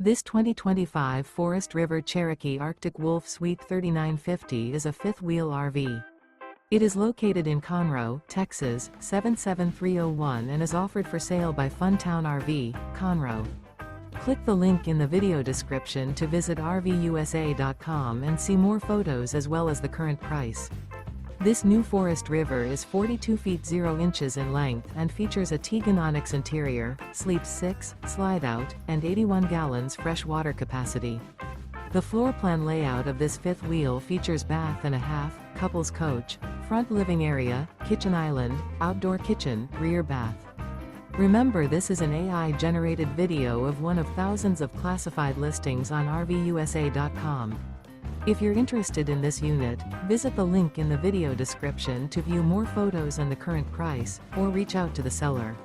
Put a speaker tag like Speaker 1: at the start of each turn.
Speaker 1: This 2025 Forest River Cherokee Arctic Wolf Suite 3950 is a fifth-wheel RV. It is located in Conroe, Texas, 77301 and is offered for sale by Funtown RV, Conroe. Click the link in the video description to visit RVUSA.com and see more photos as well as the current price. This new Forest River is 42 feet 0 inches in length and features a TEAGAN ONYX interior, sleeps 6, slide-out, and 81 gallons fresh water capacity. The floor plan layout of this fifth wheel features bath and a half, couples coach, front living area, kitchen island, outdoor kitchen, rear bath. Remember, this is an AI-generated video of one of thousands of classified listings on RVUSA.com. If you're interested in this unit, visit the link in the video description to view more photos and the current price, or reach out to the seller.